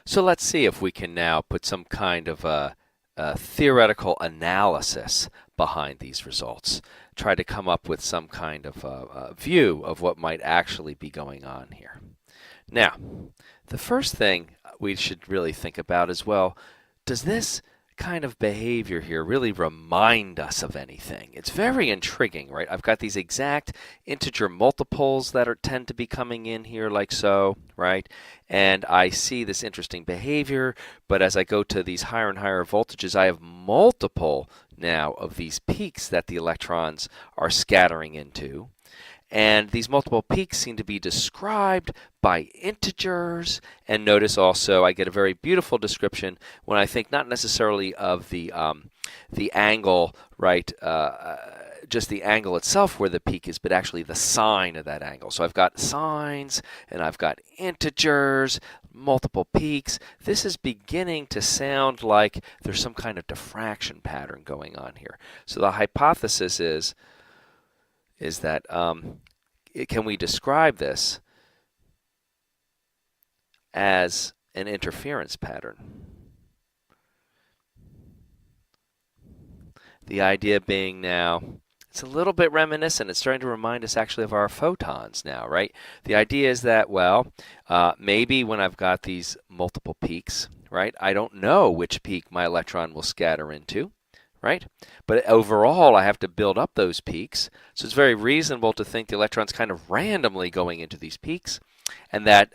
So let's see if we can now put some kind of a theoretical analysis behind these results. Try to come up with some kind of a view of what might actually be going on here. Now, the first thing we should really think about is, well, does this kind of behavior here really remind us of anything? It's very intriguing, right? I've got these exact integer multiples that tend to be coming in here like so, right? And I see this interesting behavior, but as I go to these higher and higher voltages, I have multiple now of these peaks that the electrons are scattering into. And these multiple peaks seem to be described by integers. And notice also I get a very beautiful description when I think not necessarily of the angle, right, just the angle itself where the peak is, but actually the sign of that angle. So I've got sines and I've got integers, multiple peaks. This is beginning to sound like there's some kind of diffraction pattern going on here. So the hypothesis is that can we describe this as an interference pattern? The idea being now, it's a little bit reminiscent. It's starting to remind us actually of our photons now, right? The idea is that, well, maybe when I've got these multiple peaks, right, I don't know which peak my electron will scatter into. Right? But overall, I have to build up those peaks. So it's very reasonable to think the electron's kind of randomly going into these peaks, and that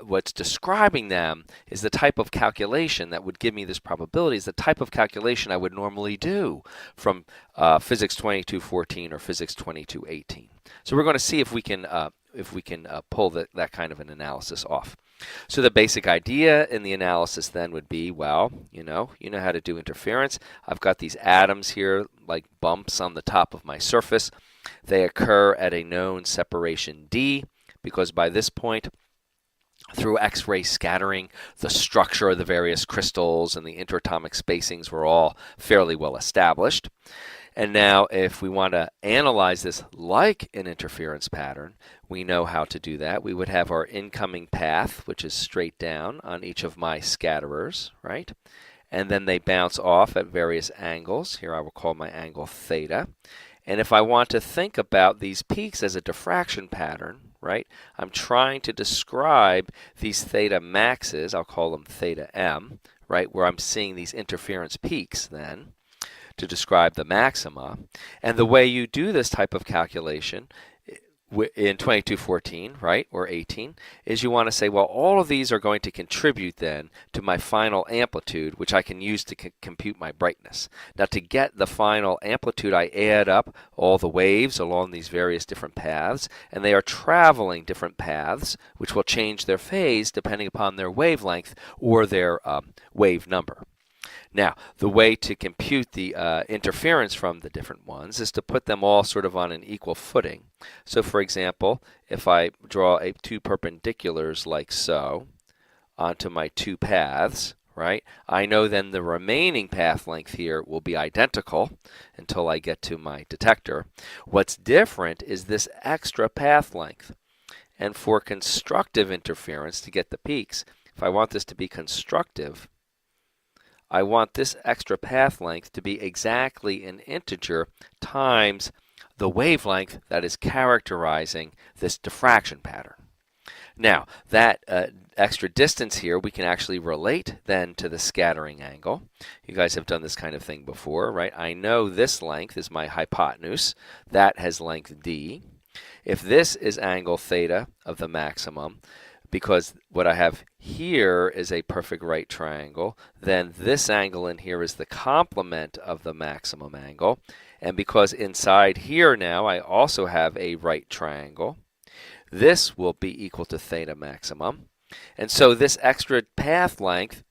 what's describing them is the type of calculation that would give me this probability, is the type of calculation I would normally do from physics 2214 or physics 2218. So we're going to see if we can pull that kind of an analysis off. So the basic idea in the analysis then would be, well, you know how to do interference. I've got these atoms here like bumps on the top of my surface. They occur at a known separation d, because by this point, through X-ray scattering, the structure of the various crystals and the interatomic spacings were all fairly well established. And now if we want to analyze this like an interference pattern, we know how to do that. We would have our incoming path, which is straight down on each of my scatterers, right? And then they bounce off at various angles. Here I will call my angle theta. And if I want to think about these peaks as a diffraction pattern, right, I'm trying to describe these theta maxes, I'll call them theta m, right, where I'm seeing these interference peaks then, to describe the maxima. And the way you do this type of calculation in 2214, right, or 18, is you want to say, well, all of these are going to contribute then to my final amplitude, which I can use to compute my brightness. Now, to get the final amplitude, I add up all the waves along these various different paths, and they are traveling different paths, which will change their phase depending upon their wavelength or their wave number. Now, the way to compute the interference from the different ones is to put them all sort of on an equal footing. So, for example, if I draw two perpendiculars like so onto my two paths, right, I know then the remaining path length here will be identical until I get to my detector. What's different is this extra path length. And for constructive interference, to get the peaks, if I want this to be constructive, I want this extra path length to be exactly an integer times the wavelength that is characterizing this diffraction pattern. Now, that extra distance here we can actually relate then to the scattering angle. You guys have done this kind of thing before, right? I know this length is my hypotenuse. That has length d. If this is angle theta of the maximum, because what I have here is a perfect right triangle, then this angle in here is the complement of the maximum angle. And because inside here now I also have a right triangle, this will be equal to theta maximum. And so this extra path length,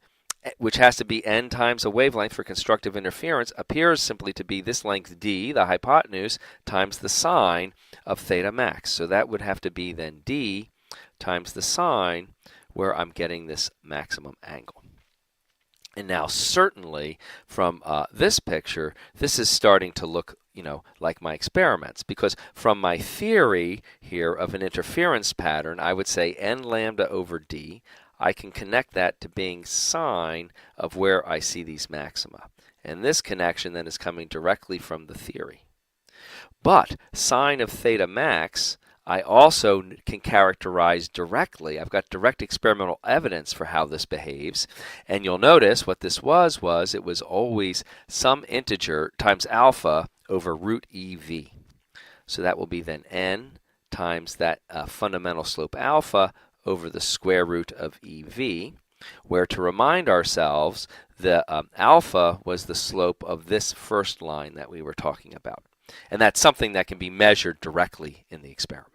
which has to be n times a wavelength for constructive interference, appears simply to be this length d, the hypotenuse, times the sine of theta max. So that would have to be then d times the sine where I'm getting this maximum angle. And now certainly from this picture, this is starting to look, like my experiments, because from my theory here of an interference pattern, I would say n lambda over d, I can connect that to being sine of where I see these maxima. And this connection then is coming directly from the theory. But sine of theta max, I also can characterize directly. I've got direct experimental evidence for how this behaves. And you'll notice what this was it was always some integer times alpha over root EV. So that will be then n times that fundamental slope alpha over the square root of EV, where, to remind ourselves, the alpha was the slope of this first line that we were talking about. And that's something that can be measured directly in the experiment.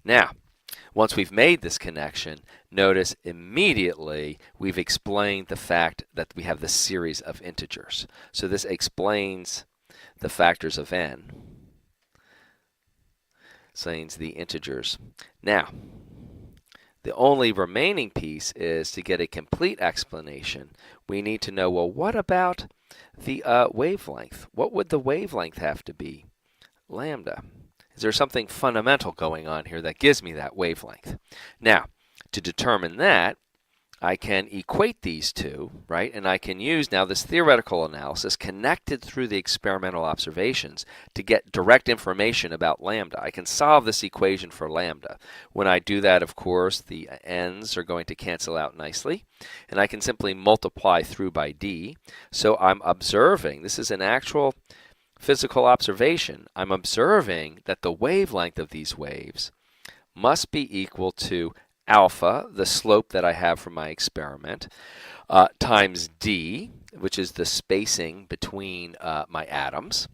Now, once we've made this connection, notice immediately we've explained the fact that we have this series of integers. So this explains the factors of n, explains the integers. Now, the only remaining piece is to get a complete explanation. We need to know, well, what about the wavelength? What would the wavelength have to be? Lambda. Is there something fundamental going on here that gives me that wavelength? Now, to determine that, I can equate these two, right? And I can use now this theoretical analysis connected through the experimental observations to get direct information about lambda. I can solve this equation for lambda. When I do that, of course, the n's are going to cancel out nicely, and I can simply multiply through by d. So I'm observing, this is an actual physical observation, I'm observing that the wavelength of these waves must be equal to alpha, the slope that I have from my experiment, times d, which is the spacing between my atoms,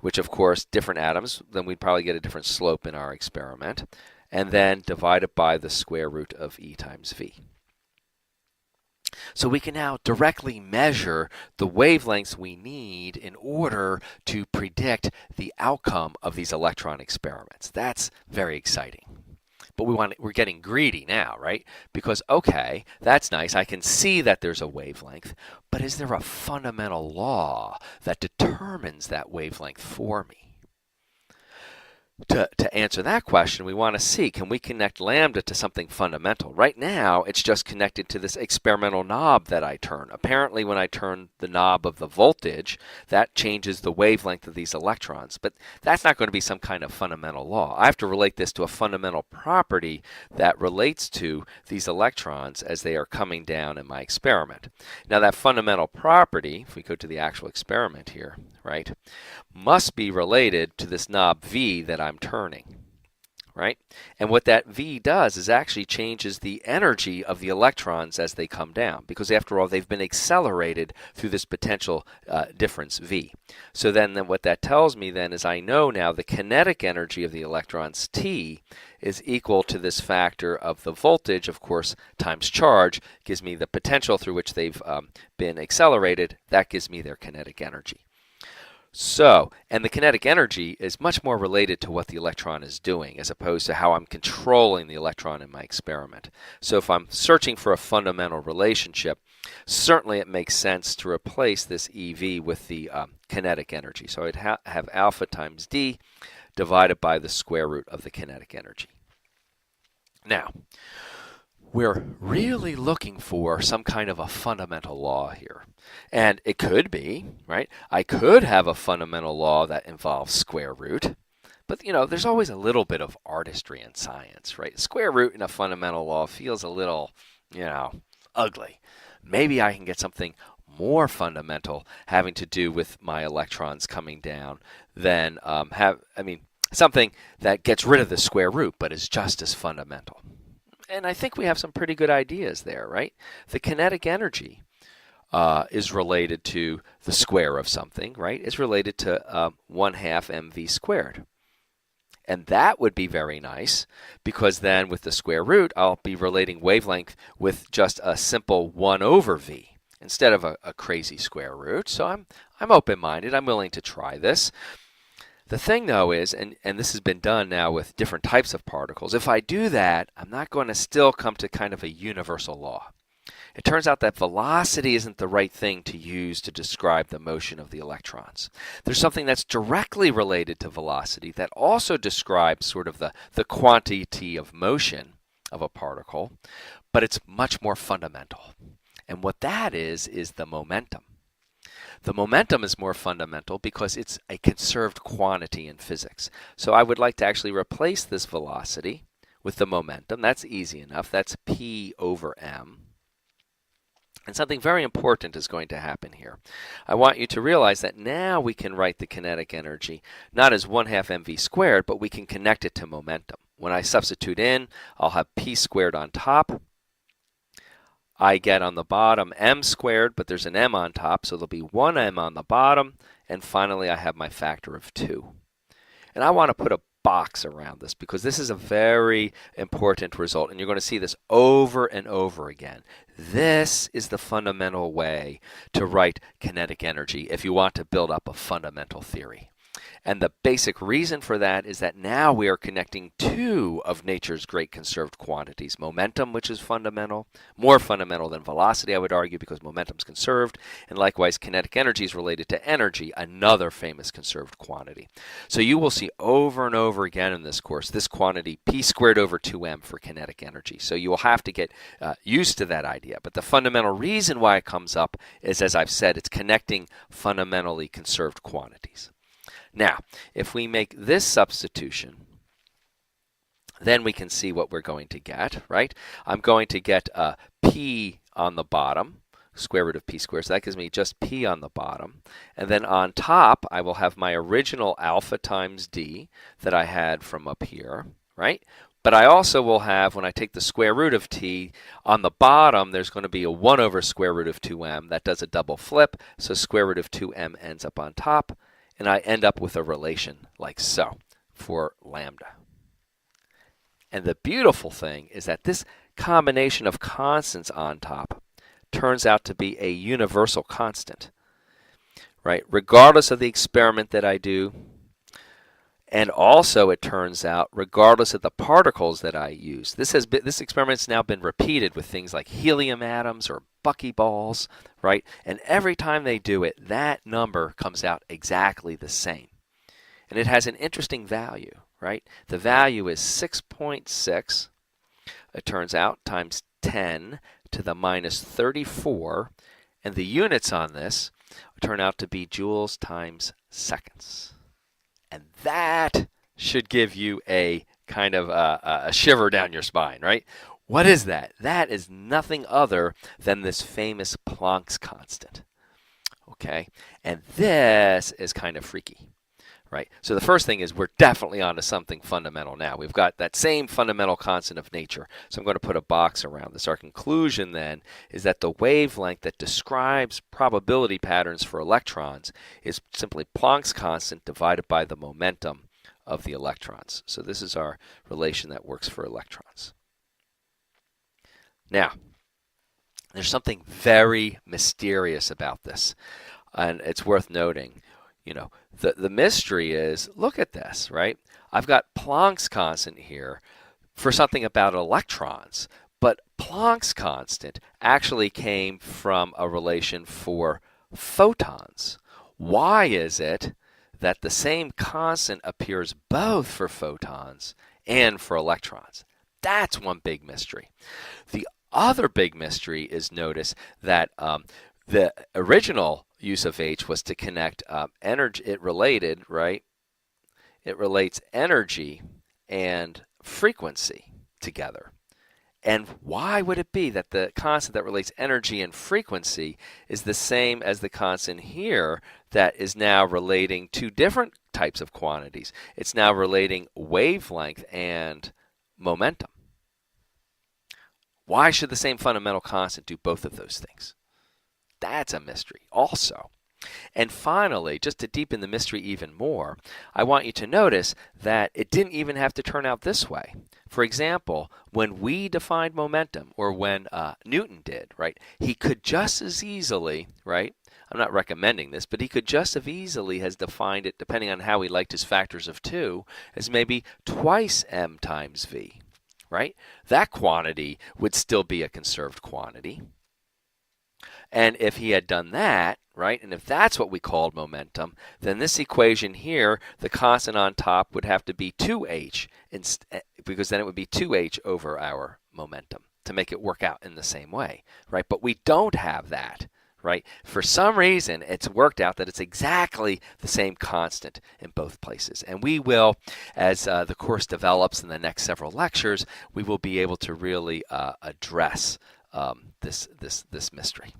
which of course different atoms, then we'd probably get a different slope in our experiment, and then divided by the square root of E times V. So we can now directly measure the wavelengths we need in order to predict the outcome of these electron experiments. That's very exciting. But we're getting greedy now, right? Because, okay, that's nice. I can see that there's a wavelength, but is there a fundamental law that determines that wavelength for me? To answer that question, we want to see, can we connect lambda to something fundamental? Right now, it's just connected to this experimental knob that I turn. Apparently, when I turn the knob of the voltage, that changes the wavelength of these electrons. But that's not going to be some kind of fundamental law. I have to relate this to a fundamental property that relates to these electrons as they are coming down in my experiment. Now, that fundamental property, if we go to the actual experiment here, right, must be related to this knob V that I'm turning, right? And what that V does is actually changes the energy of the electrons as they come down, because after all, they've been accelerated through this potential difference V. So then what that tells me then is I know now the kinetic energy of the electrons, T, is equal to this factor of the voltage, of course, times charge, gives me the potential through which they've been accelerated. That gives me their kinetic energy. So, and the kinetic energy is much more related to what the electron is doing as opposed to how I'm controlling the electron in my experiment. So if I'm searching for a fundamental relationship, certainly it makes sense to replace this EV with the kinetic energy. So I'd have alpha times D divided by the square root of the kinetic energy. Now, we're really looking for some kind of a fundamental law here. And it could be, right? I could have a fundamental law that involves square root. But, you know, there's always a little bit of artistry in science, right? Square root in a fundamental law feels a little, you know, ugly. Maybe I can get something more fundamental having to do with my electrons coming down than something that gets rid of the square root but is just as fundamental. And I think we have some pretty good ideas there, right? The kinetic energy is related to the square of something, right? It's related to 1/2 mv squared. And that would be very nice because then with the square root, I'll be relating wavelength with just a simple 1 over v instead of a crazy square root. So I'm open-minded. I'm willing to try this. The thing, though, is, and this has been done now with different types of particles, if I do that, I'm not going to still come to kind of a universal law. It turns out that velocity isn't the right thing to use to describe the motion of the electrons. There's something that's directly related to velocity that also describes sort of the quantity of motion of a particle, but it's much more fundamental. And what that is the momentum. The momentum is more fundamental because it's a conserved quantity in physics. So I would like to actually replace this velocity with the momentum. That's easy enough. That's P over m. And something very important is going to happen here. I want you to realize that now we can write the kinetic energy not as 1/2 mv squared, but we can connect it to momentum. When I substitute in, I'll have p squared on top. I get on the bottom m squared, but there's an m on top, so there'll be 1m on the bottom. And finally, I have my factor of 2. And I want to put a box around this because this is a very important result, and you're going to see this over and over again. This is the fundamental way to write kinetic energy if you want to build up a fundamental theory. And the basic reason for that is that now we are connecting two of nature's great conserved quantities. Momentum, which is fundamental, more fundamental than velocity, I would argue, because momentum is conserved. And likewise, kinetic energy is related to energy, another famous conserved quantity. So you will see over and over again in this course this quantity, p squared over 2m for kinetic energy. So you will have to get used to that idea. But the fundamental reason why it comes up is, as I've said, it's connecting fundamentally conserved quantities. Now, if we make this substitution, then we can see what we're going to get, right? I'm going to get p on the bottom, square root of p squared, so that gives me just p on the bottom. And then on top, I will have my original alpha times d that I had from up here, right? But I also will have, when I take the square root of t, on the bottom, there's going to be a 1 over square root of 2m. That does a double flip, so square root of 2m ends up on top. And I end up with a relation like so for lambda. And the beautiful thing is that this combination of constants on top turns out to be a universal constant, right? Regardless of the experiment that I do, and also it turns out regardless of the particles that I use. This experiment's now been repeated with things like helium atoms or buckyballs, right? And every time they do it, that number comes out exactly the same. And it has an interesting value, right? The value is 6.6, it turns out, times 10 to the minus 34. And the units on this turn out to be joules times seconds. And that should give you a kind of a shiver down your spine, right? What is that? That is nothing other than this famous Planck's constant, okay? And this is kind of freaky, right? So the first thing is we're definitely onto something fundamental now. We've got that same fundamental constant of nature. So I'm going to put a box around this. Our conclusion then is that the wavelength that describes probability patterns for electrons is simply Planck's constant divided by the momentum of the electrons. So this is our relation that works for electrons. Now, there's something very mysterious about this, and it's worth noting. You know, the mystery is, look at this, right? I've got Planck's constant here for something about electrons, but Planck's constant actually came from a relation for photons. Why is it that the same constant appears both for photons and for electrons? That's one big mystery. The other big mystery is, notice that the original use of H was to connect energy. It related, right? It relates energy and frequency together. And why would it be that the constant that relates energy and frequency is the same as the constant here that is now relating two different types of quantities? It's now relating wavelength and momentum. Why should the same fundamental constant do both of those things? That's a mystery also. And finally, just to deepen the mystery even more, I want you to notice that it didn't even have to turn out this way. For example, when we defined momentum, or when Newton did, right, he could just as easily, right, I'm not recommending this, but he could just as easily has defined it, depending on how he liked his factors of 2, as maybe twice m times v, right? That quantity would still be a conserved quantity. And if he had done that, right, and if that's what we called momentum, then this equation here, the constant on top would have to be 2h, because then it would be 2h over our momentum. to make it work out in the same way, right? But we don't have that, right? For some reason, it's worked out that it's exactly the same constant in both places. And we will, as the course develops in the next several lectures, we will be able to really address this mystery.